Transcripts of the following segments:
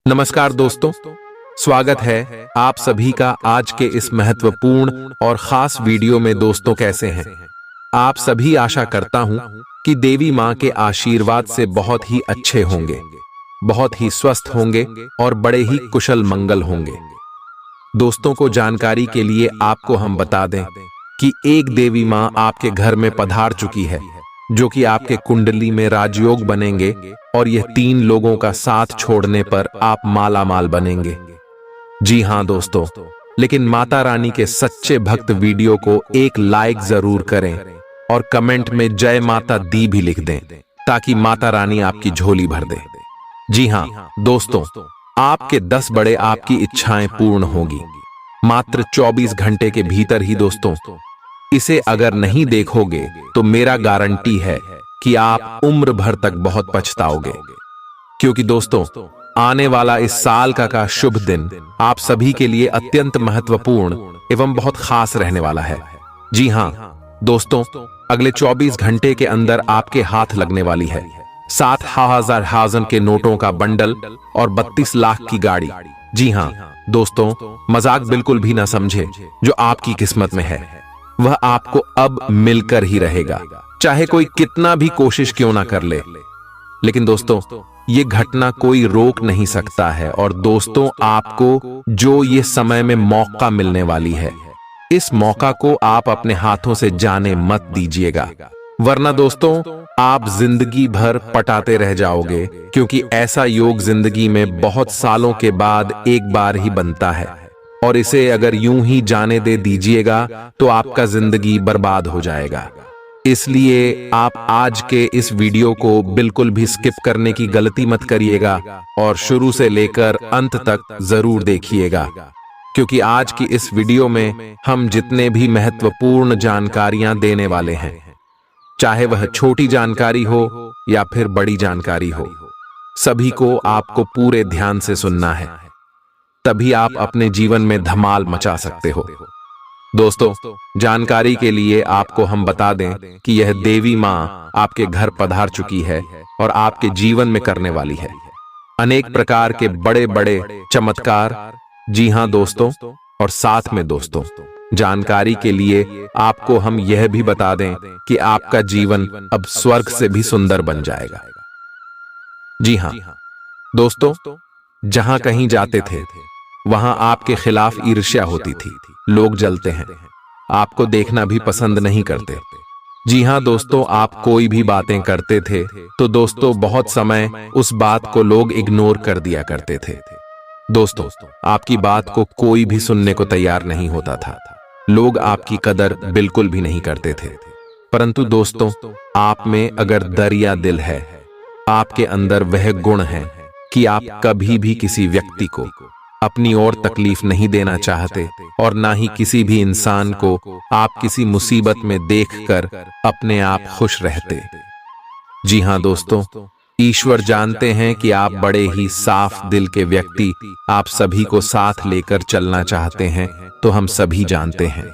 नमस्कार दोस्तों, स्वागत है आप सभी का आज के इस महत्वपूर्ण और खास वीडियो में। दोस्तों कैसे हैं आप सभी? आशा करता हूं कि देवी मां के आशीर्वाद से बहुत ही अच्छे होंगे, बहुत ही स्वस्थ होंगे और बड़े ही कुशल मंगल होंगे। दोस्तों को जानकारी के लिए आपको हम बता दें कि एक देवी मां आपके घर में पधार चुकी है, जो कि आपके कुंडली में राजयोग बनेंगे और यह 3 लोगों का साथ छोड़ने पर आप माला माल बनेंगे। जी हां दोस्तों, लेकिन माता रानी के सच्चे भक्त वीडियो को एक लाइक जरूर करें और कमेंट में जय माता दी भी लिख दें, ताकि माता रानी आपकी झोली भर दे। जी हां दोस्तों, आपके 10 बड़े आपकी इच्छाएं पूर्ण होगी मात्र 24 घंटे के भीतर ही। दोस्तों इसे अगर नहीं देखोगे तो मेरा गारंटी है कि आप उम्र भर तक बहुत पछताओगे, क्योंकि दोस्तों आने वाला इस साल का शुभ दिन आप सभी के लिए अत्यंत महत्वपूर्ण एवं बहुत खास रहने वाला है। जी हां दोस्तों, अगले 24 घंटे के अंदर आपके हाथ लगने वाली है 7,000 के नोटों का बंडल और 32 लाख की गाड़ी। जी हां दोस्तों, मजाक बिल्कुल भी ना समझे। जो आपकी किस्मत में है वह आपको अब मिलकर ही रहेगा, चाहे कोई कितना भी कोशिश क्यों ना कर ले। लेकिन दोस्तों ये घटना कोई रोक नहीं सकता है। और दोस्तों आपको जो ये समय में मौका मिलने वाली है, इस मौका को आप अपने हाथों से जाने मत दीजिएगा, वरना दोस्तों आप जिंदगी भर पटाते रह जाओगे, क्योंकि ऐसा योग जिंदगी में बहुत सालों के बाद एक बार ही बनता है। और इसे अगर यूं ही जाने दे दीजिएगा तो आपका जिंदगी बर्बाद हो जाएगा। इसलिए आप आज के इस वीडियो को बिल्कुल भी स्किप करने की गलती मत करिएगा और शुरू से लेकर अंत तक जरूर देखिएगा, क्योंकि आज की इस वीडियो में हम जितने भी महत्वपूर्ण जानकारियां देने वाले हैं, चाहे वह छोटी जानकारी हो या फिर बड़ी जानकारी हो, सभी को आपको पूरे ध्यान से सुनना है, तभी आप अपने जीवन में धमाल मचा सकते हो। दोस्तों जानकारी के लिए आपको हम बता दें कि यह देवी मां आपके घर पधार चुकी है और आपके जीवन में करने वाली है अनेक प्रकार के बड़े बड़े चमत्कार। जी हां दोस्तों, और साथ में दोस्तों जानकारी के लिए आपको हम यह भी बता दें कि आपका जीवन अब स्वर्ग से भी सुंदर बन जाएगा। जी हां दोस्तों, जहां कहीं जाते थे वहां आपके खिलाफ ईर्ष्या होती थी, लोग जलते हैं, आपको देखना भी पसंद नहीं करते। जी हां दोस्तों, आप कोई भी बातें करते थे तो दोस्तों बहुत समय उस बात को लोग इग्नोर कर दिया करते थे। दोस्तों आपकी बात को कोई भी सुनने को तैयार नहीं होता था, लोग आपकी कदर बिल्कुल भी नहीं करते थे। परंतु दोस्तों आप में अगर दरिया दिल है, आपके अंदर वह गुण है कि आप कभी भी किसी व्यक्ति को अपनी ओर तकलीफ नहीं देना चाहते और ना ही किसी भी इंसान को आप किसी मुसीबत में देखकर अपने आप खुश रहते। जी हां दोस्तों, ईश्वर जानते हैं कि आप बड़े ही साफ दिल के व्यक्ति, आप सभी को साथ लेकर चलना चाहते हैं। तो हम सभी जानते हैं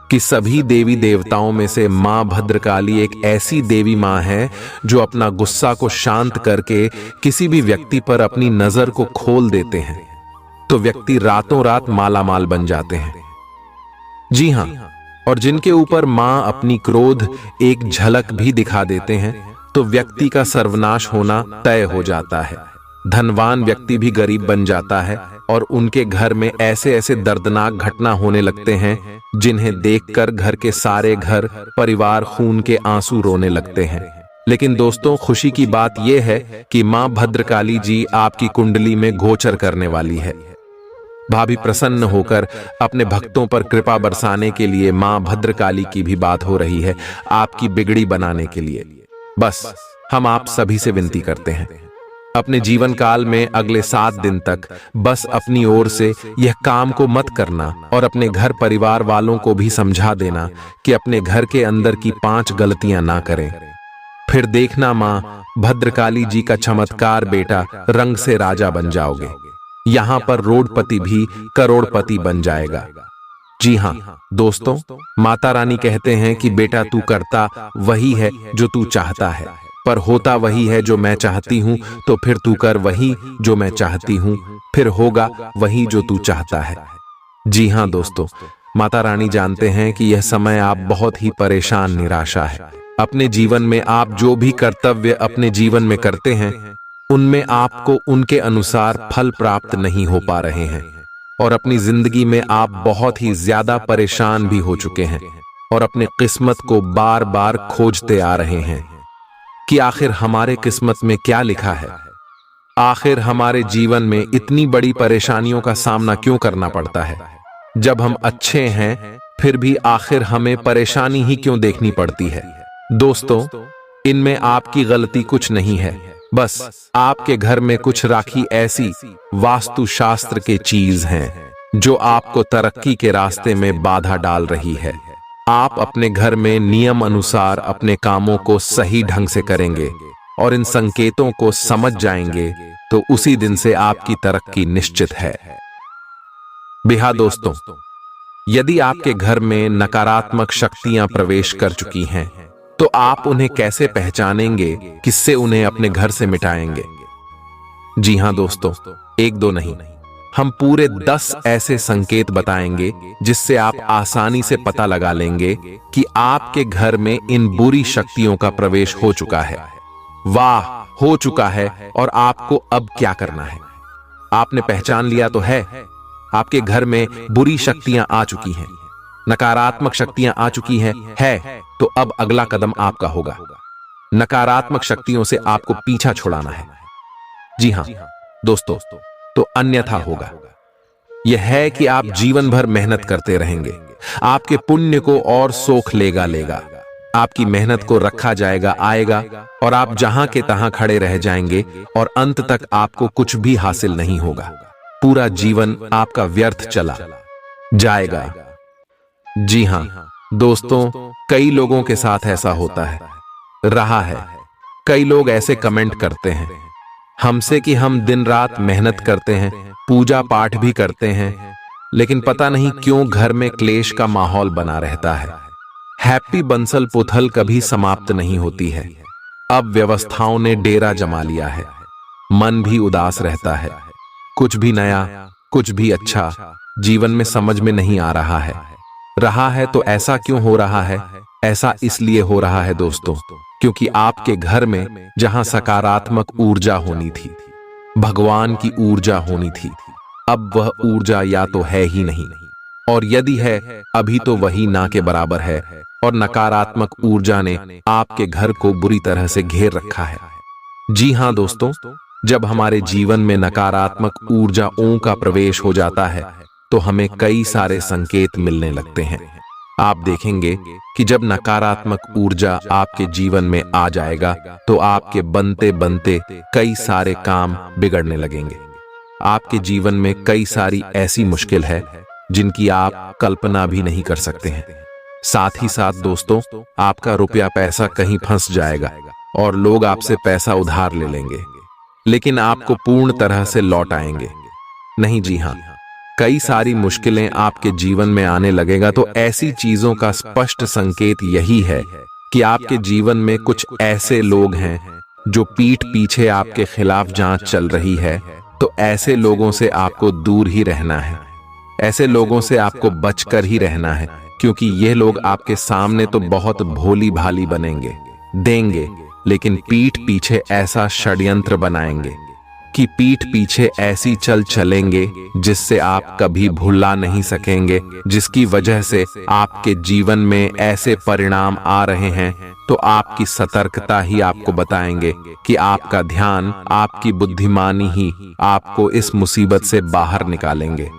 कि सभी देवी देवताओं में से मां भद्रकाली एक ऐसी देवी मां है जो अपना गुस्सा को शांत करके किसी भी व्यक्ति पर अपनी नजर को खोल देते हैं तो व्यक्ति रातों रात माला माल बन जाते हैं। जी हां, और जिनके ऊपर मां अपनी क्रोध एक झलक भी दिखा देते हैं तो व्यक्ति का सर्वनाश होना तय हो जाता है। धनवान व्यक्ति भी गरीब बन जाता है और उनके घर में ऐसे ऐसे दर्दनाक घटना होने लगते हैं जिन्हें देखकर घर के सारे घर परिवार खून के आंसू रोने लगते हैं। लेकिन दोस्तों खुशी की बात यह है कि मां भद्रकाली जी आपकी कुंडली में गोचर करने वाली है। भाभी प्रसन्न होकर अपने भक्तों पर कृपा बरसाने के लिए मां भद्रकाली की भी बात हो रही है, आपकी बिगड़ी बनाने के लिए। बस हम आप सभी से विनती करते हैं, अपने जीवन काल में अगले 7 दिन तक बस अपनी ओर से यह काम को मत करना और अपने घर परिवार वालों को भी समझा देना कि अपने घर के अंदर की 5 गलतियां ना करें। फिर देखना मां भद्रकाली जी का चमत्कार बेटा, रंग से राजा बन जाओगे। यहां पर रोडपति भी करोड़पति बन जाएगा। जी हां दोस्तों, माता रानी कहते हैं कि बेटा तू करता वही है जो तू चाहता है, पर होता वही है जो मैं चाहती हूँ, तो फिर तू कर वही जो मैं चाहती हूँ, फिर होगा वही जो तू चाहता है। जी हाँ दोस्तों, माता रानी जानते हैं कि यह समय आप बहुत ही परेशान निराशा है। अपने जीवन में आप जो भी कर्तव्य अपने जीवन में करते हैं, उनमें आपको उनके अनुसार फल प्राप्त नहीं हो पा रहे हैं, और अपनी जिंदगी में आप बहुत ही ज्यादा परेशान भी हो चुके हैं और अपने किस्मत को बार बार खोजते आ रहे हैं कि आखिर हमारे किस्मत में क्या लिखा है। आखिर हमारे जीवन में इतनी बड़ी परेशानियों का सामना क्यों करना पड़ता है? जब हम अच्छे हैं फिर भी आखिर हमें परेशानी ही क्यों देखनी पड़ती है? दोस्तों, इनमें आपकी गलती कुछ नहीं है, बस आपके घर में कुछ राखी ऐसी वास्तुशास्त्र के चीज हैं जो आपको तरक्की के रास्ते में बाधा डाल रही है। आप अपने घर में नियम अनुसार अपने कामों को सही ढंग से करेंगे और इन संकेतों को समझ जाएंगे तो उसी दिन से आपकी तरक्की निश्चित है। बिहा दोस्तों, यदि आपके घर में नकारात्मक शक्तियां प्रवेश कर चुकी हैं, तो आप उन्हें कैसे पहचानेंगे, किससे उन्हें अपने घर से मिटाएंगे? जी हां दोस्तों, एक दो नहीं, हम पूरे 10 ऐसे संकेत बताएंगे जिससे आप आसानी से पता लगा लेंगे कि आपके घर में इन बुरी शक्तियों का प्रवेश हो चुका है। वाह, हो चुका है, और आपको अब क्या करना है? आपने पहचान लिया तो है, आपके घर में बुरी शक्तियां आ चुकी हैं, नकारात्मक शक्तियां आ चुकी हैं, तो अब अगला कदम आपका होगा। नकारात्मक शक्तियों से आपको पीछा छुड़ाना है। जी हां दोस्तों, तो अन्यथा होगा यह है कि आप जीवन भर मेहनत करते रहेंगे, आपके पुण्य को और सोख लेगा, आपकी मेहनत को रखा जाएगा आएगा, और आप जहां के तहां खड़े रह जाएंगे और अंत तक आपको कुछ भी हासिल नहीं होगा। पूरा जीवन आपका व्यर्थ चला जाएगा। जी हां दोस्तों, कई लोगों के साथ ऐसा होता है, रहा है। कई लोग ऐसे कमेंट करते हैं हमसे कि हम दिन रात मेहनत करते हैं, पूजा पाठ भी करते हैं, लेकिन पता नहीं क्यों घर में क्लेश का माहौल बना रहता है। हैप्पी बंसल पुथल कभी समाप्त नहीं होती है। अब व्यवस्थाओं ने डेरा जमा लिया है, मन भी उदास रहता है। कुछ भी नया, कुछ भी अच्छा जीवन में समझ में नहीं आ रहा है तो ऐसा क्यों हो रहा है? ऐसा इसलिए हो रहा है दोस्तों, क्योंकि आपके घर में जहां सकारात्मक ऊर्जा होनी थी, भगवान की ऊर्जा होनी थी, अब वह ऊर्जा या तो है ही नहीं, और यदि है अभी तो वही ना के बराबर है, और नकारात्मक ऊर्जा ने आपके घर को बुरी तरह से घेर रखा है। जी हां दोस्तों, जब हमारे जीवन में नकारात्मक ऊर्जाओं का प्रवेश हो जाता है तो हमें कई सारे संकेत मिलने लगते हैं। आप देखेंगे कि जब नकारात्मक ऊर्जा आपके जीवन में आ जाएगा तो आपके बनते बनते कई सारे काम बिगड़ने लगेंगे। आपके जीवन में कई सारी ऐसी मुश्किल है जिनकी आप कल्पना भी नहीं कर सकते हैं। साथ ही साथ दोस्तों, आपका रुपया पैसा कहीं फंस जाएगा और लोग आपसे पैसा उधार ले लेंगे, लेकिन आपको पूर्ण तरह से लौट आएंगे नहीं। जी हां, कई सारी मुश्किलें आपके जीवन में आने लगेगा तो ऐसी चीजों का स्पष्ट संकेत यही है कि आपके जीवन में कुछ ऐसे लोग हैं जो पीठ पीछे आपके खिलाफ जांच चल रही है। तो ऐसे लोगों से आपको दूर ही रहना है, ऐसे लोगों से आपको बचकर ही रहना है, क्योंकि ये लोग आपके सामने तो बहुत भोली भाली बनेंगे देंगे, लेकिन पीठ पीछे ऐसा षड्यंत्र बनाएंगे कि पीठ पीछे ऐसी चल चलेंगे जिससे आप कभी भुला नहीं सकेंगे, जिसकी वजह से आपके जीवन में ऐसे परिणाम आ रहे हैं तो आपकी सतर्कता ही आपको बताएंगे कि आपका ध्यान, आपकी बुद्धिमानी ही आपको इस मुसीबत से बाहर निकालेंगे।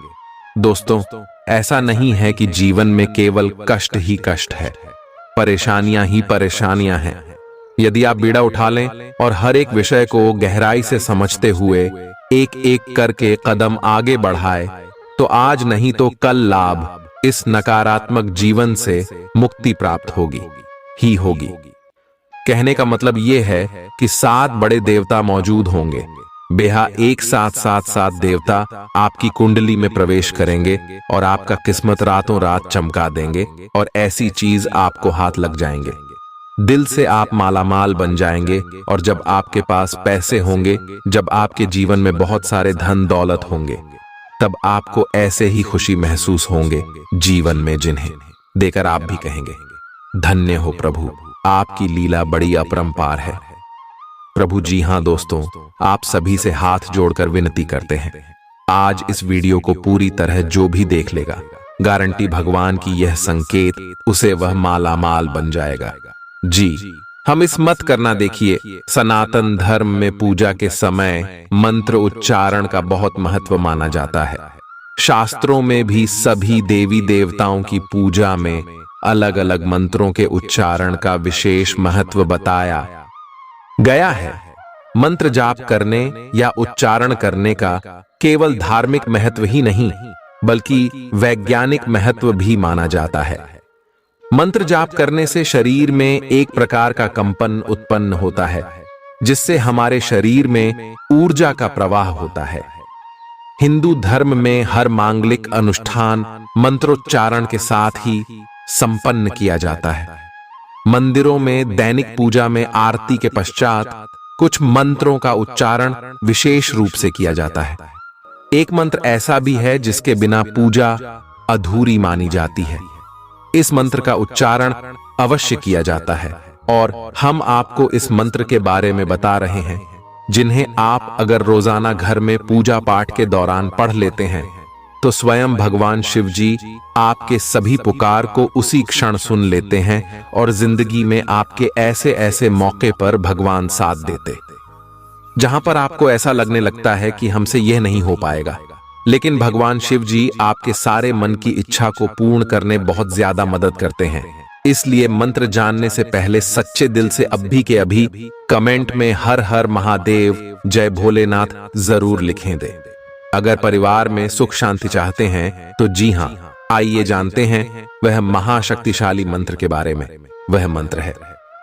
दोस्तों, ऐसा नहीं है कि जीवन में केवल कष्ट ही कष्ट है, परेशानियां ही परेशानियां हैं। यदि आप बीड़ा उठा लें और हर एक विषय को गहराई से समझते हुए एक एक करके कदम आगे बढ़ाए तो आज नहीं तो कल लाभ, इस नकारात्मक जीवन से मुक्ति प्राप्त होगी ही होगी। कहने का मतलब यह है कि 7 बड़े देवता मौजूद होंगे। बेहा एक साथ 7 देवता आपकी कुंडली में प्रवेश करेंगे और आपका किस्मत रातों रात चमका देंगे और ऐसी चीज आपको हाथ लग जाएंगे दिल से आप मालामाल बन जाएंगे। और जब आपके पास पैसे होंगे, जब आपके जीवन में बहुत सारे धन दौलत होंगे, तब आपको ऐसे ही खुशी महसूस होंगे जीवन में, जिन्हें देकर आप भी कहेंगे, धन्य हो प्रभु, आपकी लीला बड़ी अपरंपार है। प्रभु जी हाँ दोस्तों, आप सभी से हाथ जोड़कर विनती करते हैं, आज इस वीडियो को पूरी तरह जो भी देख लेगा, गारंटी भगवान की यह संकेत उसे वह मालामाल बन जाएगा। जी हम इस मत करना देखिए, सनातन धर्म में पूजा के समय मंत्र उच्चारण का बहुत महत्व माना जाता है। शास्त्रों में भी सभी देवी देवताओं की पूजा में अलग अलग मंत्रों के उच्चारण का विशेष महत्व बताया गया है। मंत्र जाप करने या उच्चारण करने का केवल धार्मिक महत्व ही नहीं, बल्कि वैज्ञानिक महत्व भी माना जाता है। मंत्र जाप करने से शरीर में एक प्रकार का कंपन उत्पन्न होता है, जिससे हमारे शरीर में ऊर्जा का प्रवाह होता है। हिंदू धर्म में हर मांगलिक अनुष्ठान मंत्रोच्चारण के साथ ही संपन्न किया जाता है। मंदिरों में दैनिक पूजा में आरती के पश्चात कुछ मंत्रों का उच्चारण विशेष रूप से किया जाता है। एक मंत्र ऐसा भी है जिसके बिना पूजा अधूरी मानी जाती है। इस मंत्र का उच्चारण अवश्य किया जाता है और हम आपको इस मंत्र के बारे में बता रहे हैं, जिन्हें आप अगर रोजाना घर में पूजा पाठ के दौरान पढ़ लेते हैं तो स्वयं भगवान शिव जी आपके सभी पुकार को उसी क्षण सुन लेते हैं और जिंदगी में आपके ऐसे ऐसे मौके पर भगवान साथ देते, जहां पर आपको ऐसा लगने लगता है कि हमसे यह नहीं हो पाएगा, लेकिन भगवान शिव जी आपके सारे मन की इच्छा को पूर्ण करने बहुत ज्यादा मदद करते हैं। इसलिए मंत्र जानने से पहले सच्चे दिल से अभी के अभी कमेंट में हर हर महादेव, जय भोलेनाथ जरूर लिखें दे। अगर परिवार में सुख शांति चाहते हैं तो जी हाँ, आइए जानते हैं वह महाशक्तिशाली मंत्र के बारे में। वह मंत्र है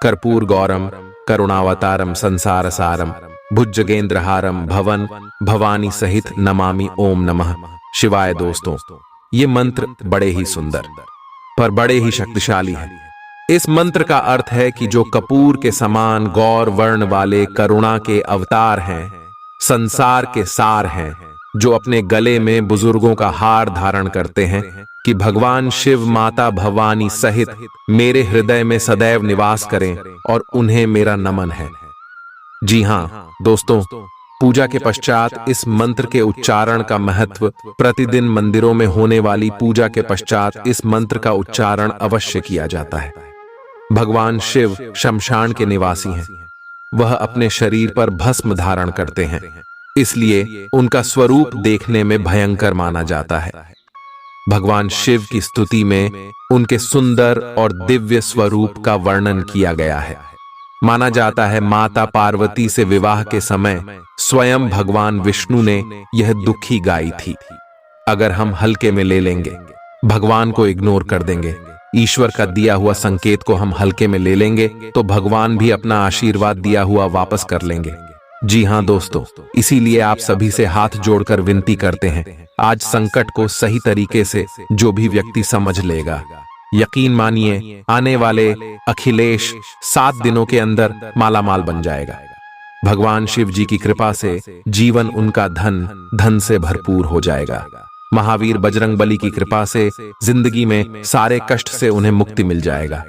कर्पूर गौरम करुणावतारम संसार सारम भुजगेंद्रहारम भवन भवानी सहित नमामि ओम नमः शिवाय। दोस्तों, ये मंत्र बड़े ही सुंदर पर बड़े ही शक्तिशाली है। इस मंत्र का अर्थ है कि जो कपूर के समान गौर वर्ण वाले करुणा के अवतार हैं, संसार के सार हैं, जो अपने गले में बुजुर्गों का हार धारण करते हैं, कि भगवान शिव माता भवानी सहित मेरे हृदय में सदैव निवास करें और उन्हें मेरा नमन है। जी हाँ दोस्तों, पूजा के पश्चात इस मंत्र के उच्चारण का महत्व, प्रतिदिन मंदिरों में होने वाली पूजा के पश्चात इस मंत्र का उच्चारण अवश्य किया जाता है। भगवान शिव शमशान के निवासी हैं, वह अपने शरीर पर भस्म धारण करते हैं, इसलिए उनका स्वरूप देखने में भयंकर माना जाता है। भगवान शिव की स्तुति में उनके सुंदर और दिव्य स्वरूप का वर्णन किया गया है। माना जाता है माता पार्वती से विवाह के समय स्वयं भगवान विष्णु ने यह दुखी गाई थी। अगर हम हल्के में ले लेंगे, भगवान को इग्नोर कर देंगे, ईश्वर का दिया हुआ संकेत को हम हल्के में ले लेंगे, तो भगवान भी अपना आशीर्वाद दिया हुआ वापस कर लेंगे। जी हाँ दोस्तों, इसीलिए आप सभी से हाथ जोड़कर विनती करते हैं, आज संकट को सही तरीके से जो भी व्यक्ति समझ लेगा, यकीन मानिए आने वाले अखिलेश 7 दिनों के अंदर मालामाल बन जाएगा। भगवान शिव जी की कृपा से जीवन उनका धन से भरपूर हो जाएगा। महावीर बजरंग बली की कृपा से जिंदगी में सारे कष्ट से उन्हें मुक्ति मिल जाएगा।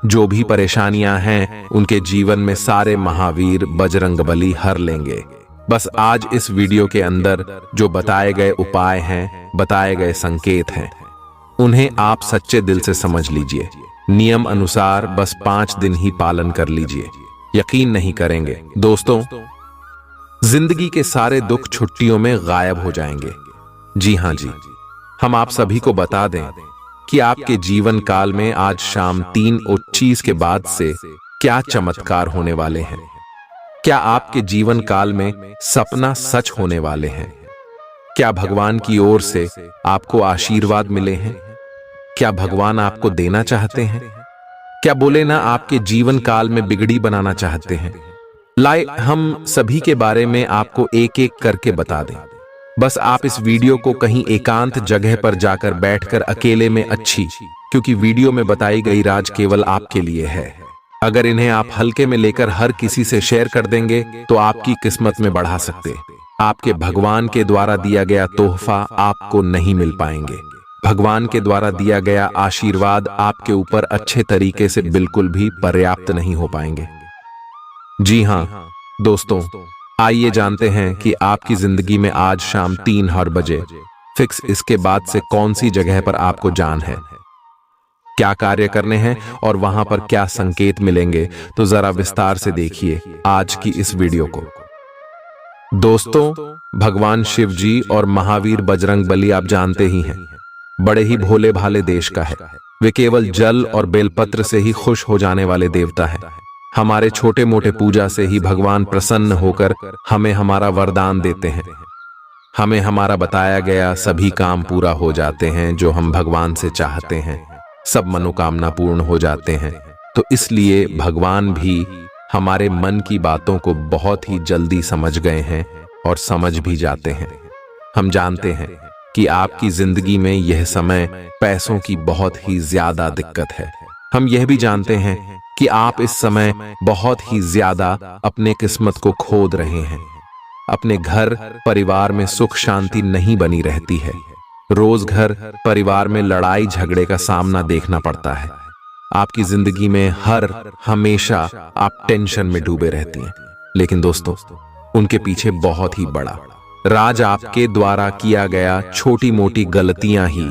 जो भी परेशानियां हैं उनके जीवन में सारे महावीर बजरंग बली हर लेंगे। बस आज इस वीडियो के अंदर जो बताए गए उपाय हैं, बताए गए संकेत हैं, उन्हें आप सच्चे दिल से समझ लीजिए। नियम अनुसार बस 5 दिन ही पालन कर लीजिए, यकीन नहीं करेंगे दोस्तों, जिंदगी के सारे दुख छुट्टियों में गायब हो जाएंगे। जी हाँ जी, हम आप सभी को बता दें कि आपके जीवन काल में आज शाम 3:30 के बाद से क्या चमत्कार होने वाले हैं। क्या आपके जीवन काल में सपना सच होने वाले हैं? क्या भगवान की ओर से आपको आशीर्वाद मिले हैं? क्या भगवान आपको देना चाहते हैं? क्या बोले ना आपके जीवन काल में बिगड़ी बनाना चाहते हैं? लाए हम सभी के बारे में आपको एक एक करके बता दें। बस आप इस वीडियो को कहीं एकांत जगह पर जाकर बैठकर अकेले में, अच्छी क्योंकि वीडियो में बताई गई राज केवल आपके लिए है। अगर इन्हें आप हल्के में लेकर हर किसी से शेयर कर देंगे तो आपकी किस्मत में बढ़ा सकते। आपके भगवान के द्वारा दिया गया तोहफा आपको नहीं मिल पाएंगे। भगवान के द्वारा दिया गया आशीर्वाद आपके ऊपर अच्छे तरीके से बिल्कुल भी पर्याप्त नहीं हो पाएंगे। जी हाँ दोस्तों, आइए जानते हैं कि आपकी जिंदगी में आज शाम 3 बजे फिक्स इसके बाद से कौन सी जगह पर आपको जान है, क्या कार्य करने हैं और वहां पर क्या संकेत मिलेंगे। तो जरा विस्तार से देखिए आज की इस वीडियो को। दोस्तों, भगवान शिव जी और महावीर बजरंग बली आप जानते ही हैं, बड़े ही भोले भाले देश का है। वे केवल जल और बेलपत्र से ही खुश हो जाने वाले देवता है। हमारे छोटे मोटे पूजा से ही भगवान प्रसन्न होकर हमें हमारा वरदान देते हैं। हमें हमारा बताया गया सभी काम पूरा हो जाते हैं जो हम भगवान से चाहते हैं, सब मनोकामना पूर्ण हो जाते हैं। तो इसलिए भगवान भी हमारे मन की बातों को बहुत ही जल्दी समझ गए हैं और समझ भी जाते हैं। हम जानते हैं कि आपकी जिंदगी में यह समय पैसों की बहुत ही ज्यादा दिक्कत है। हम यह भी जानते हैं कि आप इस समय बहुत ही ज्यादा अपने किस्मत को खोद रहे हैं। अपने घर परिवार में सुख शांति नहीं बनी रहती है। रोज घर परिवार में लड़ाई झगड़े का सामना देखना पड़ता है। आपकी जिंदगी में हमेशा आप टेंशन में डूबे रहती हैं। लेकिन दोस्तों, उनके पीछे बहुत ही बड़ा राज आपके द्वारा किया गया छोटी मोटी गलतियां ही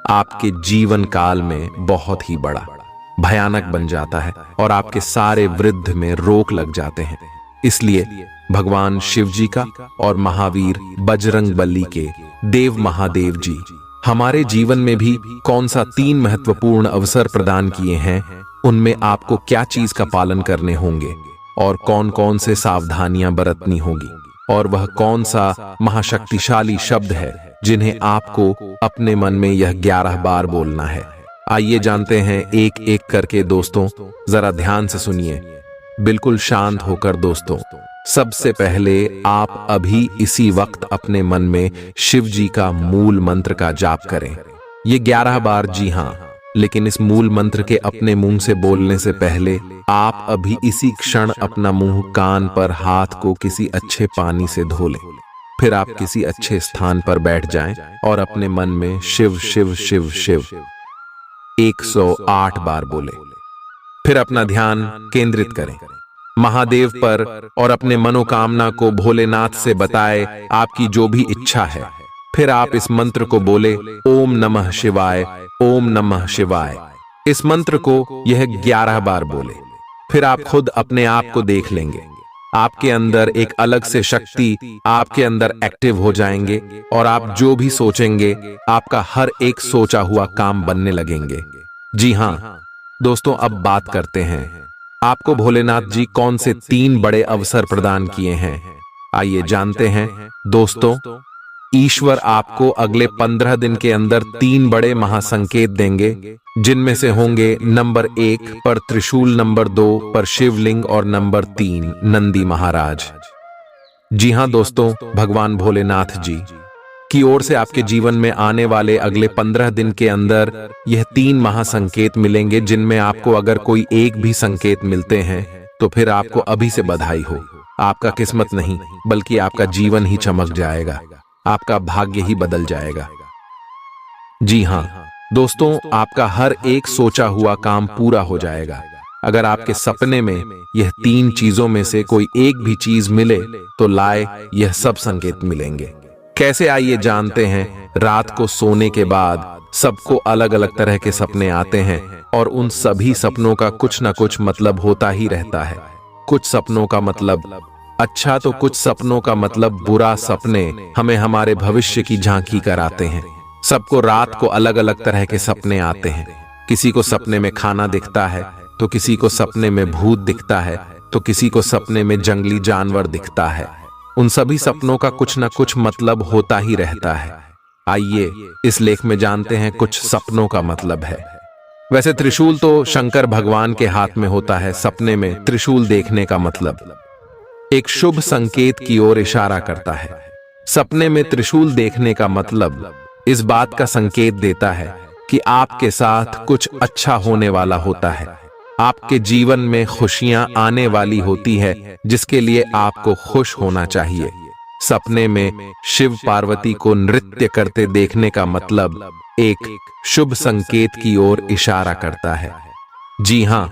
आपके जीवन काल में बहुत ही बड़ा भयानक बन जाता है और आपके सारे वृद्ध में रोक लग जाते हैं। इसलिए भगवान शिव जी का और महावीर बजरंग बली के देव महादेव जी हमारे जीवन में भी कौन सा 3 महत्वपूर्ण अवसर प्रदान किए हैं, उनमें आपको क्या चीज का पालन करने होंगे और कौन कौन से सावधानियां बरतनी होगी, और वह कौन सा महाशक्तिशाली शब्द है जिन्हें आपको अपने मन में यह 11 बार बोलना है। आइए जानते हैं एक एक करके। दोस्तों, जरा ध्यान से सुनिए, बिल्कुल शांत होकर। दोस्तों, सबसे पहले आप अभी इसी वक्त अपने मन में शिव जी का मूल मंत्र का जाप करें। ये 11 बार, जी हाँ, लेकिन इस मूल मंत्र के अपने मुंह से बोलने से पहले आप अभी इसी क्षण अपना मुंह, कान पर हाथ को किसी अच्छे पानी से धो लें। फिर आप किसी अच्छे स्थान पर बैठ जाएं और अपने मन में शिव शिव शिव शिव 108 बार बोले। फिर अपना ध्यान केंद्रित करें महादेव पर और अपने मनोकामना को भोलेनाथ से बताए आपकी जो भी इच्छा है। फिर आप इस मंत्र को बोले, ओम नमः शिवाय, ओम नमः शिवाय। इस मंत्र को यह 11 बार बोले। फिर आप खुद अपने आप को देख लेंगे। आपके अंदर एक अलग से शक्ति आपके अंदर एक्टिव हो जाएंगे और आप जो भी सोचेंगे आपका हर एक सोचा हुआ काम बनने लगेंगे। जी हाँ दोस्तों, अब बात करते हैं आपको भोलेनाथ जी कौन से 3 बड़े अवसर प्रदान किए हैं। आइए जानते हैं। दोस्तों, ईश्वर आपको अगले 15 दिन के अंदर 3 बड़े महासंकेत देंगे, जिनमें से होंगे नंबर 1 पर त्रिशूल, नंबर 2 पर शिवलिंग और नंबर 3 नंदी महाराज। जी हाँ दोस्तों, भगवान भोलेनाथ जी की ओर से आपके जीवन में आने वाले अगले 15 दिन के अंदर यह 3 महासंकेत मिलेंगे, जिनमें आपको अगर कोई एक भी संकेत मिलते हैं तो फिर आपको अभी से बधाई हो। आपका किस्मत नहीं बल्कि आपका जीवन ही चमक जाएगा, आपका भाग्य ही बदल जाएगा। जी हाँ दोस्तों, आपका हर एक सोचा हुआ काम पूरा हो जाएगा। अगर आपके सपने में यह 3 चीजों में से कोई एक भी चीज मिले तो लाए यह सब संकेत मिलेंगे। कैसे, आइए जानते हैं। रात को सोने के बाद सबको अलग अलग तरह के सपने आते हैं और उन सभी सपनों का कुछ ना कुछ मतलब होता ही रहता है। कुछ सपनों का मतलब अच्छा तो कुछ सपनों का मतलब बुरा। सपने हमें हमारे भविष्य की झांकी कराते हैं। सबको रात को अलग अलग तरह के सपने आते हैं। किसी को सपने में खाना दिखता है, तो किसी को सपने में भूत दिखता है, तो किसी को सपने में जंगली जानवर दिखता है। उन सभी सपनों का कुछ ना कुछ मतलब होता ही रहता है। आइए इस लेख में जानते हैं कुछ सपनों का मतलब है। वैसे त्रिशूल तो शंकर भगवान के हाथ में होता है। सपने में त्रिशूल देखने का मतलब एक शुभ संकेत की ओर इशारा करता है। सपने में त्रिशूल देखने का मतलब इस बात का संकेत देता है कि आपके साथ कुछ अच्छा होने वाला होता है। आपके जीवन में खुशियां आने वाली होती है, जिसके लिए आपको खुश होना चाहिए। सपने में शिव पार्वती को नृत्य करते देखने का मतलब एक शुभ संकेत की ओर इशारा करता है। जी हाँ,